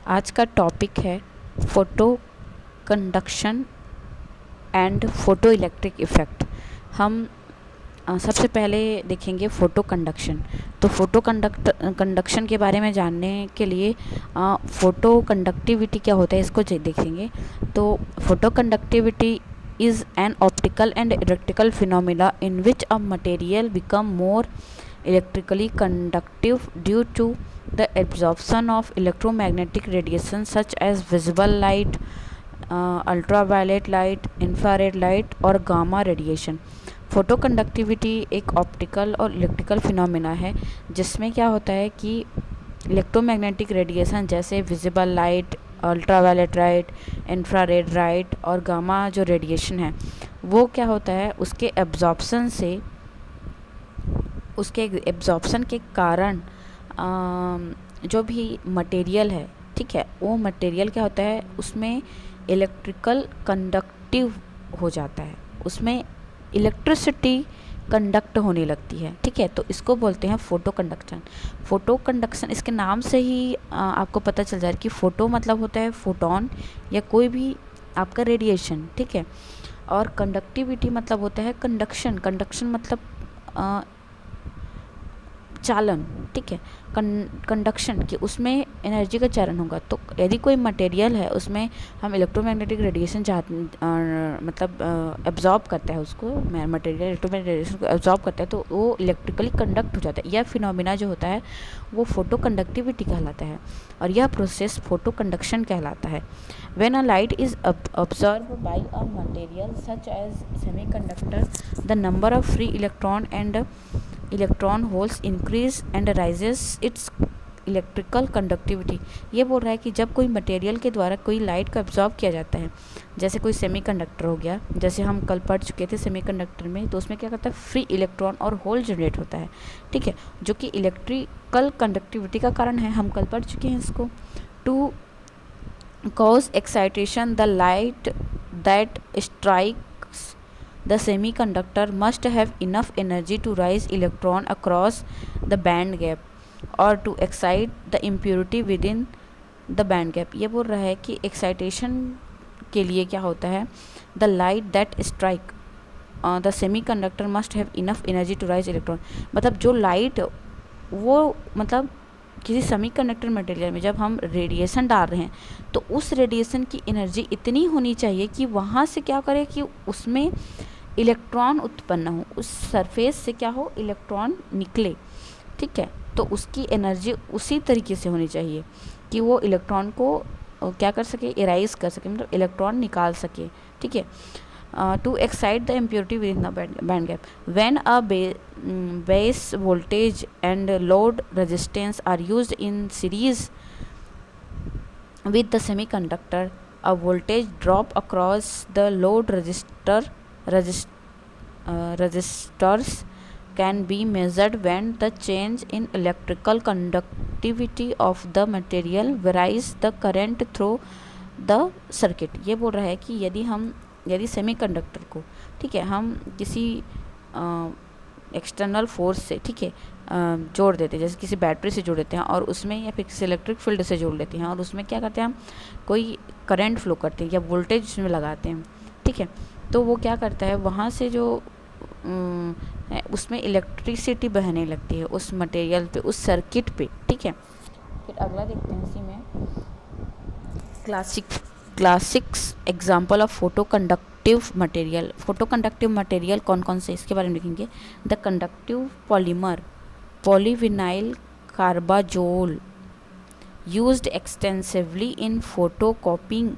आज का टॉपिक है photo conduction and photo electric effect. हम सबसे पहले देखेंगे फ़ोटो कंडक्शन। तो फ़ोटो कंडक्शन के बारे में जानने के लिए फ़ोटो कंडक्टिविटी क्या होता है इसको देखेंगे। तो photo conductivity is an optical and electrical phenomena in which a material become more electrically conductive due to the absorption of electromagnetic radiation such as visible light, ultraviolet light, infrared light और gamma radiation. Photo conductivity एक optical और electrical phenomena है जिसमें क्या होता है कि electromagnetic radiation जैसे visible light, ultraviolet light, infrared light और गामा जो रेडिएशन है वो क्या होता है उसके एब्जॉर्प्शन के कारण जो भी मटेरियल है, ठीक है, वो मटेरियल क्या होता है उसमें इलेक्ट्रिकल कंडक्टिव हो जाता है, उसमें इलेक्ट्रिसिटी कंडक्ट होने लगती है, ठीक है। तो इसको बोलते हैं फोटो कंडक्शन। फोटो कंडक्शन इसके नाम से ही आपको पता चल जाए कि फ़ोटो मतलब होता है फोटोन या कोई भी आपका रेडिएशन, ठीक है। और कंडक्टिविटी मतलब होता है कंडक्शन। कंडक्शन मतलब चालन, ठीक है। कंडक्शन कि उसमें एनर्जी का चालन होगा। तो यदि कोई मटेरियल है उसमें हम इलेक्ट्रोमैग्नेटिक रेडिएशन मतलब एब्जॉर्ब करता है उसको, मटेरियल इलेक्ट्रोमैग्नेटिक रेडिएशन को एब्जॉर्ब करता है तो वो इलेक्ट्रिकली कंडक्ट हो जाता है। यह फिनोमिना जो होता है वो फोटो कंडक्टिविटी कहलाता है और यह प्रोसेस फोटो कंडक्शन कहलाता है। When a light is absorbed by a material such as semiconductor, the number of free electron holes increase and rises its electrical conductivity. ये बोल रहा है कि जब कोई मटेरियल के द्वारा कोई लाइट को एब्जॉर्ब किया जाता है, जैसे कोई सेमीकंडक्टर हो गया, जैसे हम कल पढ़ चुके थे सेमीकंडक्टर में, तो उसमें क्या करता है फ्री इलेक्ट्रॉन और होल जनरेट होता है, ठीक है, जो कि इलेक्ट्रिकल कंडक्टिविटी का कारण है। हम कल पढ़ चुके हैं इसको। To cause excitation, the light that strikes the semiconductor must have enough energy to raise electron across the band gap or to excite the impurity within the band gap। ये बोल रहा है कि एक्साइटेशन के लिए क्या होता है, the light that strike the semiconductor must have enough energy to raise electron। मतलब जो लाइट वो मतलब किसी सेमीकंडक्टर मटेरियल में जब हम रेडिएशन डाल रहे हैं तो उस रेडिएशन की एनर्जी इतनी होनी चाहिए कि वहाँ से क्या करे कि उसमें इलेक्ट्रॉन उत्पन्न हो, उस सरफेस से क्या हो इलेक्ट्रॉन निकले, ठीक है। तो उसकी एनर्जी उसी तरीके से होनी चाहिए कि वो इलेक्ट्रॉन को क्या कर सके, इराइज कर सके, मतलब इलेक्ट्रॉन निकाल सके, ठीक है। To excite the impurity within the band gap. When a base voltage and load resistance are used in series with the semiconductor, a voltage drop across the load resistors can be measured when the change in electrical conductivity of the material varies the current through the circuit। ये बोल रहा है कि यदि semiconductor को, ठीक है, हम किसी एक्सटर्नल फोर्स से, ठीक है, जोड़ देते हैं, जैसे किसी बैटरी से जोड़ देते हैं और उसमें या फिर किसी इलेक्ट्रिक फील्ड से जोड़ लेते हैं और उसमें क्या करते हैं हम कोई करंट फ्लो करते हैं या वोल्टेज उसमें लगाते हैं, ठीक है। तो वो क्या करता है वहाँ से जो उसमें इलेक्ट्रिसिटी बहने लगती है उस मटेरियल पे, उस सर्किट पे, ठीक है। फिर अगला देखते हैं इसी में classics example of photo conductive material. Photo conductive material कौन कौन से इसके बारे में लिखेंगे। The conductive polymer polyvinyl carbazole used extensively in photo copying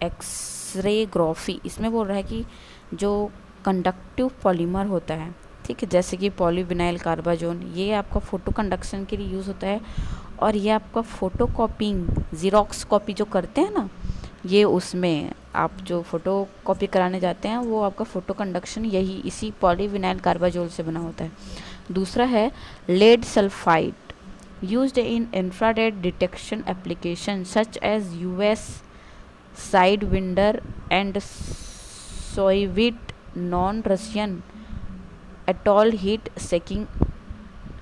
xerography. इसमें बोल रहा है कि जो कंडक्टिव पॉलीमर होता है, ठीक है, जैसे कि पॉलीविनाइल कार्बाजोल, ये आपका फ़ोटो कंडक्शन के लिए यूज़ होता है और ये आपका फ़ोटो कॉपिंग ज़ीरोक्स कॉपी जो करते हैं ना, ये उसमें आप जो फ़ोटो कॉपी कराने जाते हैं वो आपका फ़ोटो कंडक्शन यही इसी पॉलीविनाइल कार्बाजोल से बना होता है। दूसरा है lead sulphide used in infrared detection application such as US sidewinder and Soviet non Russian atoll heat seeking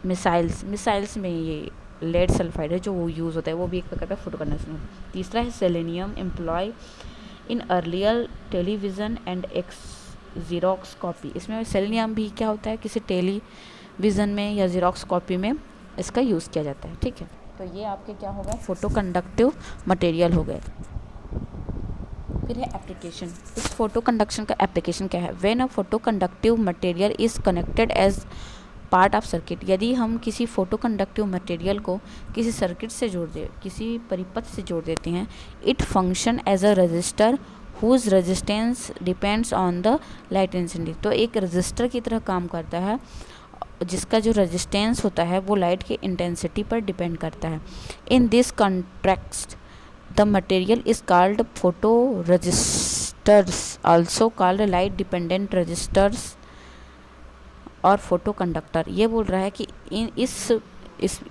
missiles में ये लेड सल्फाइड है जो वो यूज़ होता है, वो भी एक प्रकार का फोटो कंडक्शन होता है। तीसरा है selenium employ in earlier television and xerox copy. इसमें सेलेनियम भी क्या होता है, किसी टेलीविज़न में या ज़ीरोक्स कॉपी में इसका यूज़ किया जाता है। ठीक है, तो ये आपके क्या हो गए, फोटो कंडक्टिव मटेरियल हो गए। फिर है एप्लीकेशन। इस फोटो कंडक्शन का एप्लीकेशन क्या है? When a photo conductive material is connected as part of circuit. यदि हम किसी फोटो कंडक्टिव मटेरियल को किसी सर्किट से जोड़ दे, किसी परिपथ से जोड़ देते हैं, it function as a resistor whose resistance depends on the light intensity. तो एक रजिस्टर की तरह काम करता है जिसका जो रेजिस्टेंस होता है वो लाइट की इंटेंसिटी पर डिपेंड करता है। In this context the material is called photoresistors, also called light dependent resistors और फोटो कंडक्टर। ये बोल रहा है कि इस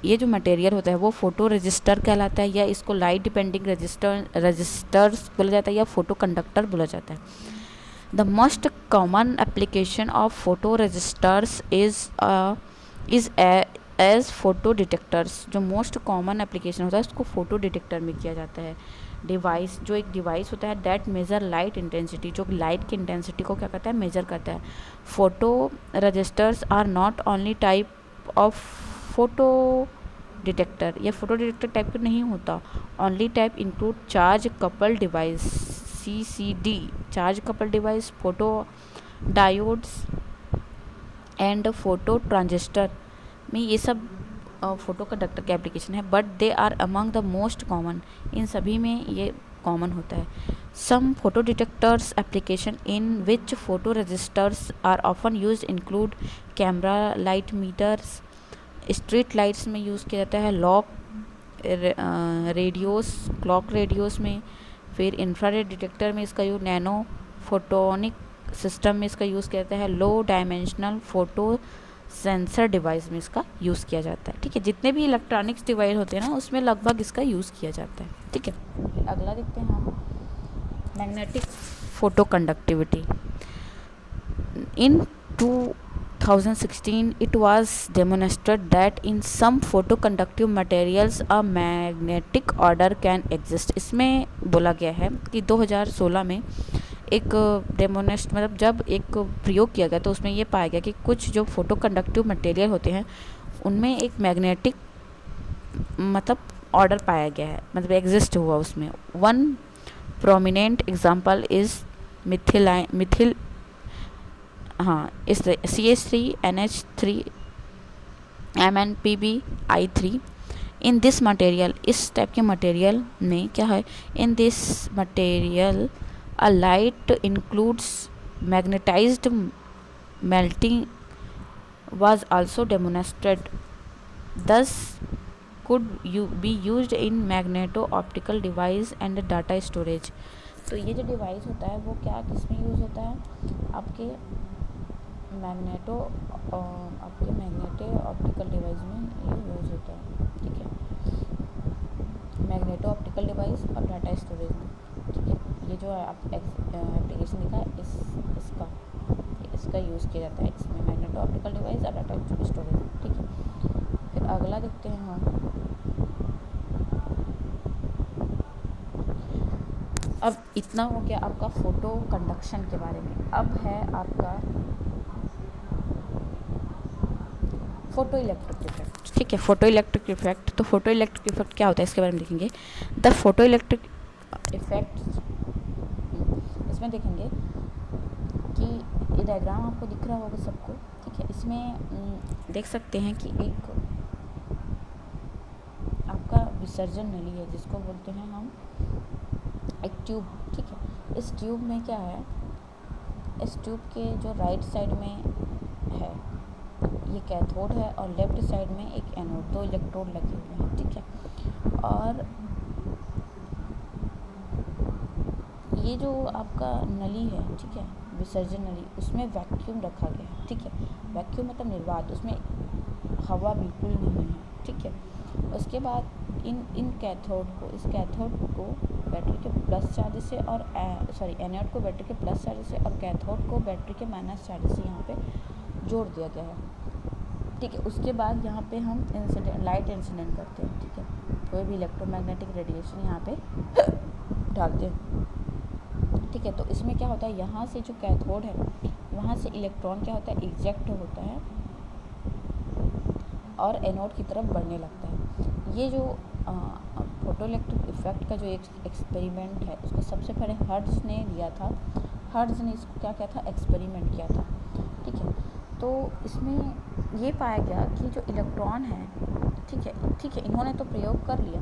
ये जो मटेरियल होता है वो फोटो रजिस्टर कहलाता है, या इसको लाइट डिपेंडिंग रजिस्टर्स बोला जाता है, या फोटो कंडक्टर बोला जाता है। The most common application of photoresistors is as photodetectors. जो मोस्ट कॉमन एप्लीकेशन होता है उसको फोटो डिटेक्टर में किया जाता है। डिवाइस, जो एक डिवाइस होता है दैट मेजर लाइट इंटेंसिटी, जो लाइट की इंटेंसिटी को क्या करता है, मेजर करता है। Photo resistors are not only type of photo detector, ये फोटो डिटेक्टर टाइप का नहीं होता। Only type include charge couple device, CCD, charge couple device, photo diodes and photo transistor में ये सब फोटो कंडक्टर के एप्लीकेशन है, but they are among the most common. इन सभी में ये कॉमन होता है। Some photo detectors application in which photo resistors are often use include camera light meters, street lights में यूज़ किया जाता है, लॉक रेडियोस, क्लॉक रेडियोस में, फिर इंफ्रारेड डिटेक्टर में इसका यूज, नैनो फोटोनिक सिस्टम में इसका यूज़ किया जाता है, लो डायमेंशनल फोटो सेंसर डिवाइस में इसका यूज़ किया जाता है। ठीक है, जितने भी इलेक्ट्रॉनिक्स डिवाइस होते हैं ना उसमें लगभग इसका यूज़ किया जाता है। ठीक है, फिर अगला देखते हैं हम magnetic photo conductivity. In 2016 it was demonstrated that in some photoconductive materials a magnetic order can exist। इसमें बोला गया है कि 2016 में एक डेमोनेस्ट मतलब जब एक प्रयोग किया गया तो उसमें ये पाया गया कि कुछ जो फोटो कंडक्टिव मटेरियल होते हैं उनमें एक मैग्नेटिक मतलब ऑर्डर पाया गया है, मतलब एग्जिस्ट हुआ उसमें। One prominent example is Mithil इस CH3NH3 MnPbI3। In this material, इस टाइप के मटेरियल में क्या है, in this material a light includes magnetized melting was also demonstrated, thus could be used in magneto-optical device and data storage। तो ये जो device होता है वो क्या किसमें यूज़ होता है, आपके मैग्नेटो ऑप्टिकल डिवाइस में ये यूज़ होता है। ठीक है, मैग्नेटो ऑप्टिकल डिवाइस और डाटा स्टोरेज में। ठीक है, ये जो एप्लीकेशन लिखा है इसका यूज़ किया जाता है इसमें, मैग्नेटो ऑप्टिकल डिवाइस और डाटा स्टोरेज। ठीक है, फिर अगला देखते हैं हम। अब इतना हो गया आपका फोटो कंडक्शन के बारे में। अब है आपका फोटो इलेक्ट्रिक इफेक्ट। ठीक है, फोटो इलेक्ट्रिक इफेक्ट। तो फोटो इलेक्ट्रिक इफेक्ट क्या होता है इसके बारे में देखेंगे। द फोटो इलेक्ट्रिक इफेक्ट, इसमें देखेंगे कि ये डायग्राम आपको दिख रहा होगा सबको। ठीक है, इसमें देख सकते हैं कि एक आपका विसर्जन नली है जिसको बोलते हैं हम एक ट्यूब। ठीक है, इस ट्यूब में क्या है, इस ट्यूब के जो राइट साइड में है ये कैथोड है और लेफ्ट साइड में एक एनोड, दो इलेक्ट्रोड लगे हुए हैं। ठीक है, और ये जो आपका नली है, ठीक है, विसर्जन नली, उसमें वैक्यूम रखा गया है। ठीक है, वैक्यूम मतलब निर्वात, उसमें हवा बिल्कुल नहीं है। ठीक है, उसके बाद इन कैथोड को, इस कैथोड को बैटरी के प्लस चार्ज से और एनोड को बैटरी के प्लस चार्ज से और कैथोड को बैटरी के माइनस चार्ज से यहाँ पे जोड़ दिया गया है। ठीक है। उसके बाद यहाँ पे हम इंसिडेंट लाइट इंसिडेंट करते हैं, ठीक है, कोई भी इलेक्ट्रोमैग्नेटिक रेडिएशन यहाँ पे डालते हैं, ठीक है। तो इसमें क्या होता है, यहाँ से जो कैथोड है वहाँ से इलेक्ट्रॉन क्या होता है, इजेक्ट होता है और एनोड की तरफ बढ़ने लगता है। ये जो फोटो इलेक्ट्रिक इफेक्ट का जो एक एक्सपेरिमेंट है उसको सबसे पहले हर्ट्ज ने लिया था। हर्ट्ज ने इसको क्या किया था, एक्सपेरिमेंट किया था, ठीक है। तो इसमें ये पाया गया कि जो इलेक्ट्रॉन है, ठीक है, इन्होंने तो प्रयोग कर लिया,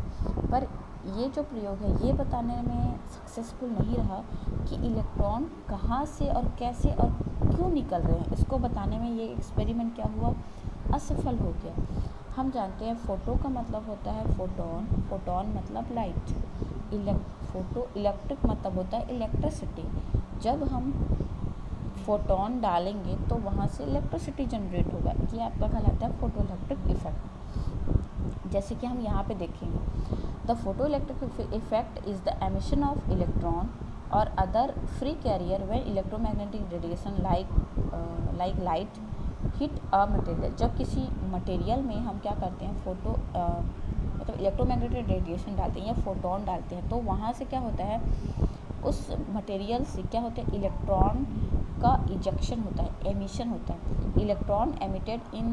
पर ये जो प्रयोग है ये बताने में सक्सेसफुल नहीं रहा कि इलेक्ट्रॉन कहाँ से और कैसे और क्यों निकल रहे हैं। इसको बताने में ये एक्सपेरिमेंट क्या हुआ, असफल हो गया। हम जानते हैं फोटो का मतलब होता है फोटोन, फोटोन मतलब लाइट, फोटो इलेक्ट्रिक मतलब होता है इलेक्ट्रिसिटी। जब हम फोटोन डालेंगे तो वहाँ से इलेक्ट्रिसिटी जनरेट होगा, ये आपका कहलाता है फोटो इलेक्ट्रिक इफेक्ट। जैसे कि हम यहाँ पे देखेंगे, the photo electric effect is the emission of electron और other free carrier when electromagnetic radiation like light hit a material. जब किसी मटेरियल में हम क्या करते हैं, मतलब इलेक्ट्रोमैग्नेटिक रेडिएशन डालते हैं या फोटोन डालते हैं, तो वहाँ से क्या होता है, उस मटेरियल से क्या होता है, इलेक्ट्रॉन का इजेक्शन होता है, एमिशन होता है। Electron emitted in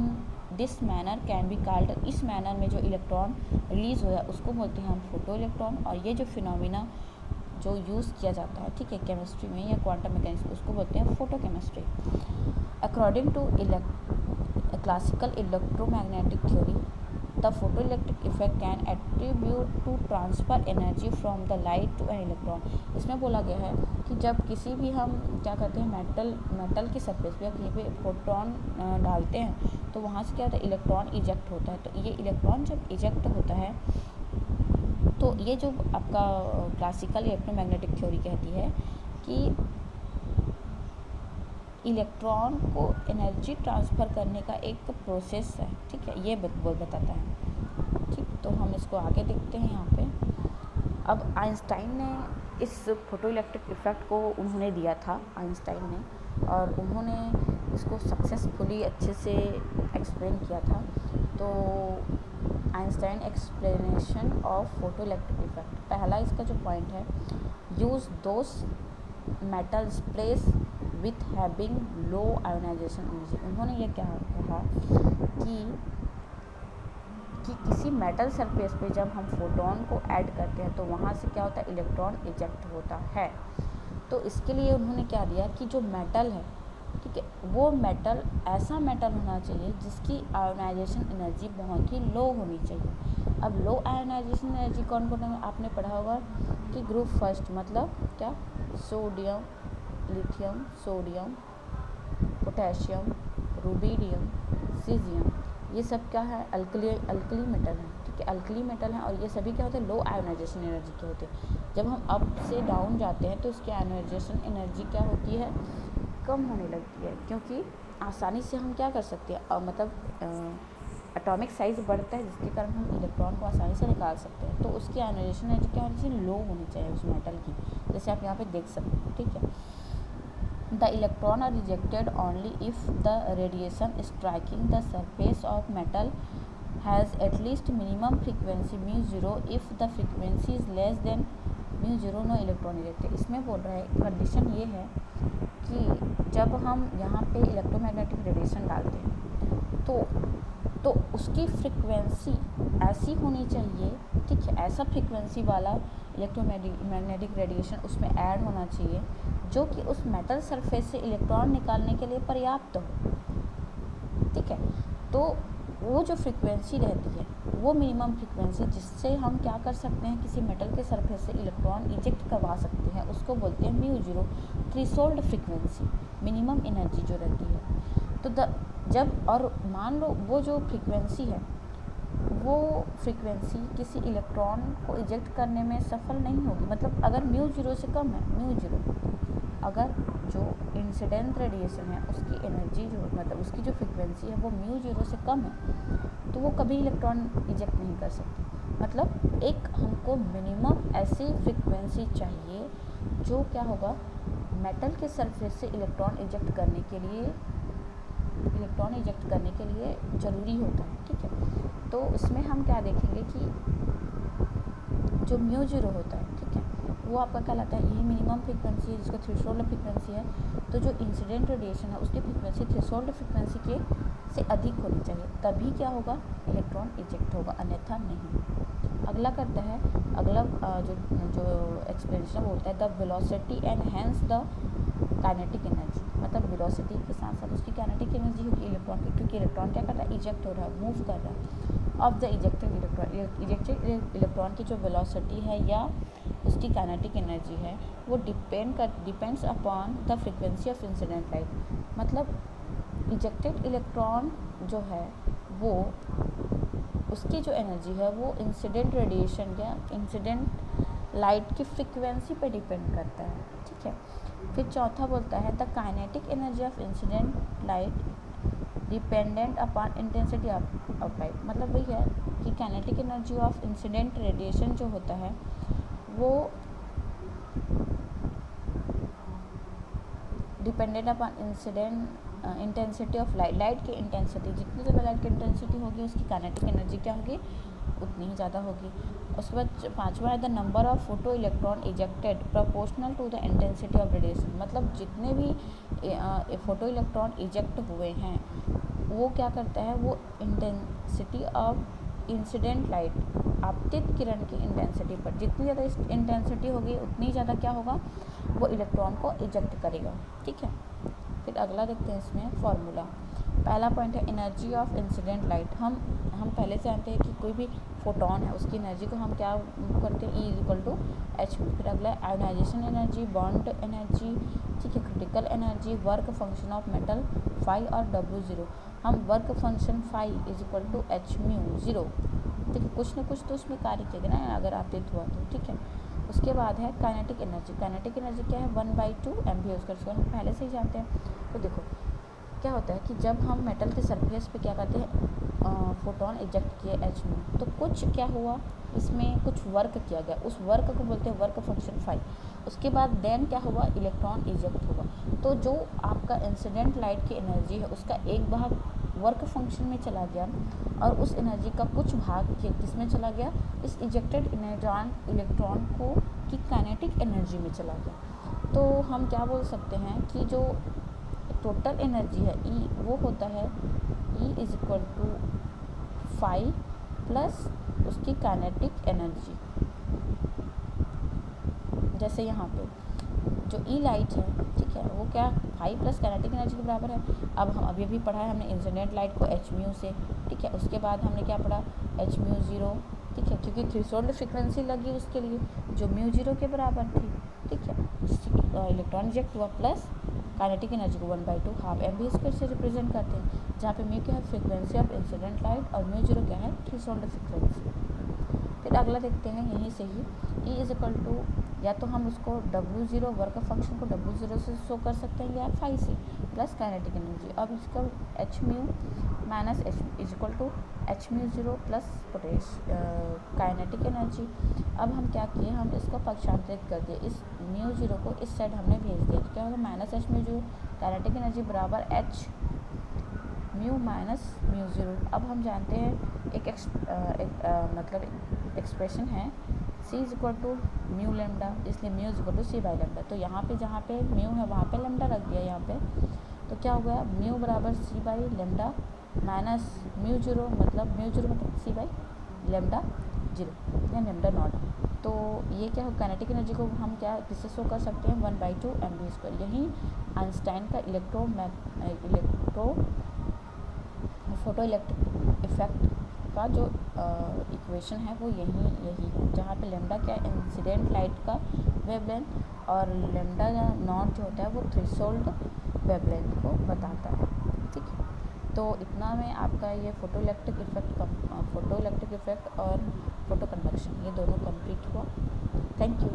this manner can be called, इस मैनर में जो इलेक्ट्रॉन रिलीज़ हुआ है उसको बोलते हैं हम फोटो इलेक्ट्रॉन। और ये जो फिनोमिना जो यूज़ किया जाता है, ठीक है, केमिस्ट्री में या क्वांटम मैकेनिक्स, उसको बोलते हैं photochemistry. According to classical electromagnetic theory, the photo electric effect can attribute to transfer energy from the light to an electron. इसमें बोला गया है कि जब किसी भी हम क्या करते हैं, मेटल की सरफेस पे या कहीं पे फोटोन डालते हैं तो वहाँ से क्या होता है, इलेक्ट्रॉन इजेक्ट होता है। तो ये इलेक्ट्रॉन जब इजेक्ट होता है तो ये जो आपका क्लासिकल इलेक्ट्रोमैग्नेटिक थ्योरी कहती है कि इलेक्ट्रॉन को एनर्जी ट्रांसफ़र करने का एक प्रोसेस है, ठीक है, ये बताता है, ठीक। तो हम इसको आगे देखते हैं यहाँ पे। अब आइंस्टाइन ने इस फोटो इलेक्ट्रिक इफेक्ट को उन्होंने दिया था, आइंस्टाइन ने, और उन्होंने इसको सक्सेसफुली अच्छे से एक्सप्लेन किया था। तो Einstein explanation of photo electric effect, पहला इसका जो पॉइंट है, use those metals place with having low ionisation energy. उन्होंने ये क्या कहा कि किसी मेटल सरफेस पे जब हम फोटोन को ऐड करते हैं तो वहाँ से क्या होता है, इलेक्ट्रॉन इजेक्ट होता है। तो इसके लिए उन्होंने क्या दिया कि जो मेटल है, ठीक है, वो मेटल ऐसा मेटल होना चाहिए जिसकी आयोनाइजेशन एनर्जी बहुत ही लो होनी चाहिए। अब लो आयोनाइजेशन एनर्जी कौन कौन है, आपने पढ़ा होगा कि ग्रुप फर्स्ट मतलब क्या, sodium, lithium, sodium, potassium, rubidium, caesium, ये सब क्या है, अल्कली मेटल है, ठीक है, अल्कली मेटल हैं। और ये सभी क्या होते हैं, लो आयोनाइजेशन एनर्जी के होते हैं। जब हम अप से डाउन जाते हैं तो इसकी आयोनाइजेशन एनर्जी क्या होती है, कम होने लगती है, क्योंकि आसानी से हम क्या कर सकते हैं, मतलब एटॉमिक साइज़ बढ़ता है जिसके कारण हम इलेक्ट्रॉन को आसानी से निकाल सकते हैं। तो उसकी आयोनाइजेशन एनर्जी क्या होनी चाहिए, लो होनी चाहिए उस मेटल की, जैसे आप यहाँ पे देख सकते हैं, ठीक है। The electron are rejected only if the radiation striking the surface of metal has at least minimum frequency μ0. If the frequency is less than μ0, no electron ejected। इसमें बोल रहा है, कंडीशन ये है कि जब हम यहाँ पे इलेक्ट्रोमैग्नेटिक रेडिएशन डालते हैं तो उसकी फ्रीक्वेंसी ऐसी होनी चाहिए, ठीक है, ऐसा फ्रीक्वेंसी वाला इलेक्ट्रोमैग्नेटिक रेडिएशन उसमें ऐड होना चाहिए जो कि उस मेटल सरफेस से इलेक्ट्रॉन निकालने के लिए पर्याप्त हो, ठीक है। तो वो जो फ्रीक्वेंसी रहती है वो मिनिमम फ्रीक्वेंसी जिससे हम क्या कर सकते हैं, किसी मेटल के सरफेस से इलेक्ट्रॉन इजेक्ट करवा सकते हैं, उसको बोलते हैं μ0, थ्रेशोल्ड फ्रीक्वेंसी, मिनिमम एनर्जी जो रहती है। तो जब और मान लो वो जो फ्रीक्वेंसी है, वो फ्रीक्वेंसी किसी इलेक्ट्रॉन को इजेक्ट करने में सफल नहीं होगी, मतलब अगर μ0 से कम है, μ0, अगर जो इंसिडेंट रेडिएशन है उसकी एनर्जी जो मतलब उसकी जो फ्रीक्वेंसी है वो μ0 से कम है, तो वो कभी इलेक्ट्रॉन इजेक्ट नहीं कर सकती। मतलब एक हमको मिनिमम ऐसी फ्रीक्वेंसी चाहिए जो क्या होगा, मेटल के सरफेस से इलेक्ट्रॉन इजेक्ट करने के लिए इलेक्ट्रॉन इजेक्ट करने के लिए ज़रूरी होता है, ठीक है। तो उसमें हम क्या देखेंगे कि जो म्यू जीरो होता है, ठीक है, वो आपका कहलाता है, यही मिनिमम फ्रीक्वेंसी है जिसका थ्रेशोल्ड फ्रीक्वेंसी है। तो जो इंसिडेंट रेडिएशन है उसकी फ्रीक्वेंसी थ्रेशोल्ड फ्रीक्वेंसी के से अधिक होनी चाहिए, तभी क्या होगा, इलेक्ट्रॉन इजेक्ट होगा, अन्यथा नहीं। अगला करता है, अगला जो एक्सप्लेनेशन बोलता है the velocity and hence the kinetic energy, मतलब वेलोसिटी के साथ साथ उसकी काइनेटिक एनर्जी होगी इलेक्ट्रॉन की, क्योंकि इलेक्ट्रॉन क्या कर रहा है, इजेक्ट हो रहा है, मूव कर रहा है। Of the ejected electron, ejected electron की जो वेलोसिटी है या उसकी काइनेटिक एनर्जी है वो depends upon the frequency of incident light. मतलब इजेक्टेड इलेक्ट्रॉन जो है वो उसकी जो एनर्जी है वो इंसिडेंट रेडिएशन या इंसिडेंट लाइट की फ्रीक्वेंसी पे डिपेंड करता है, ठीक है। फिर चौथा बोलता है the kinetic energy of incident light dependent upon intensity of light. मतलब वही है कि kinetic energy of incident radiation जो होता है वो dependent upon intensity of light की इंटेंसिटी, जितनी ज़्यादा लाइट की इंटेंसिटी होगी उसकी काइनेटिक एनर्जी क्या होगी, उतनी ही ज़्यादा होगी। उसके बाद पांचवा है the number of photoelectron ejected proportional to the intensity of radiation. मतलब जितने भी फोटो इलेक्ट्रॉन इजेक्ट हुए हैं वो क्या करता है, वो इंटेंसिटी ऑफ इंसिडेंट लाइट आपतित किरण की इंटेंसिटी पर, जितनी ज़्यादा इंटेंसिटी होगी उतनी ज़्यादा क्या होगा, वो इलेक्ट्रॉन को इजेक्ट करेगा, ठीक है। फिर अगला देखते हैं इसमें फॉर्मूला। पहला पॉइंट है एनर्जी ऑफ इंसिडेंट लाइट। हम पहले से जानते हैं कि कोई भी फोटोन है उसकी एनर्जी को हम क्या करते हैं, E=H। फिर अगला आयोनाइजेशन एनर्जी, बॉन्ड एनर्जी, ठीक है, critical energy, work function of metal phi और W0। हम वर्क फंक्शन फाई H μ0, ठीक है, कुछ ना कुछ तो उसमें कार्य किया गया ना अगर आपतित हुआ तो, ठीक है। उसके बाद है काइनेटिक एनर्जी। काइनेटिक एनर्जी क्या है, 1/2 mv², हम पहले से ही जानते हैं। तो देखो क्या होता है कि जब हम मेटल के सरफेस पे क्या करते हैं, फोटोन इजेक्ट किए H में, तो कुछ क्या हुआ, इसमें कुछ वर्क किया गया, उस वर्क को बोलते हैं वर्क फंक्शन फाई। उसके बाद देन क्या हुआ, इलेक्ट्रॉन इजेक्ट हुआ। तो जो आपका इंसिडेंट लाइट की एनर्जी है उसका एक भाग वर्क फंक्शन में चला गया और उस एनर्जी का कुछ भाग किसमें चला गया, इस इजेक्टेड इलेक्ट्रॉन को की काइनेटिक एनर्जी में चला गया। तो हम क्या बोल सकते हैं कि जो टोटल एनर्जी है E वो होता है E=φ प्लस उसकी काइनेटिक एनर्जी। जैसे यहाँ पे जो E लाइट है, ठीक है, वो क्या फाई प्लस काइनेटिक एनर्जी के बराबर है। अब हम अभी पढ़ा है हमने इंसिडेंट लाइट को H μ से, ठीक है। उसके बाद हमने क्या पढ़ा, H μ0, ठीक है, क्योंकि थ्रेशोल्ड फ्रीक्वेंसी लगी उसके लिए जो μ0 के बराबर थी, ठीक है, जिससे इलेक्ट्रॉन इजेक्ट हुआ, प्लस काइनेटिक एनर्जी को 1/2 हाफ mv² से रिप्रेजेंट करते हैं, जहाँ पे म्यू क्या है फ्रीक्वेंसी ऑफ इंसिडेंट लाइट और μ0 क्या है थ्रेशोल्ड फ्रीक्वेंसी। फिर अगला देखते हैं यहीं से ही E= या तो हम उसको W0 वर्क फंक्शन को W0 से शो कर सकते हैं या फाई से प्लस काइनेटिक एनर्जी। अब इसका H μ minus H μ0 plus kinetic energy. अब हम क्या किए, हम इसको पक्षांतरित कर दिए, इस μ0 को इस साइड हमने भेज दिया, तो क्या होगा माइनस H μ0 काइनेटिक एनर्जी बराबर H μ माइनस μ0। अब हम जानते हैं मतलब एक्सप्रेशन है C=μ लैम्डा, इसलिए μ=c/λ। तो यहाँ पे जहाँ पे म्यू है वहाँ पे लैम्डा रख दिया यहाँ पे, तो क्या हो गया म्यू बराबर c/λ माइनस μ0 मतलब c/λ0 या λ0। तो ये क्या हो, काइनेटिक एनर्जी को हम क्या किससे शो कर सकते हैं, 1/2 mv²। यही आइंस्टाइन का फोटो इलेक्ट्रिक इफेक्ट का जो इक्वेशन है वो यही है, जहाँ पे लैम्डा क्या इंसिडेंट लाइट का वेवलेंथ और लैम्डा नॉट जो होता है वो थ्रेशोल्ड वेवलेंथ को बताता है, ठीक है। तो इतना में आपका ये फोटो इलेक्ट्रिक इफेक्ट और फोटो कंडक्शन ये दोनों कंप्लीट हुआ। Thank you.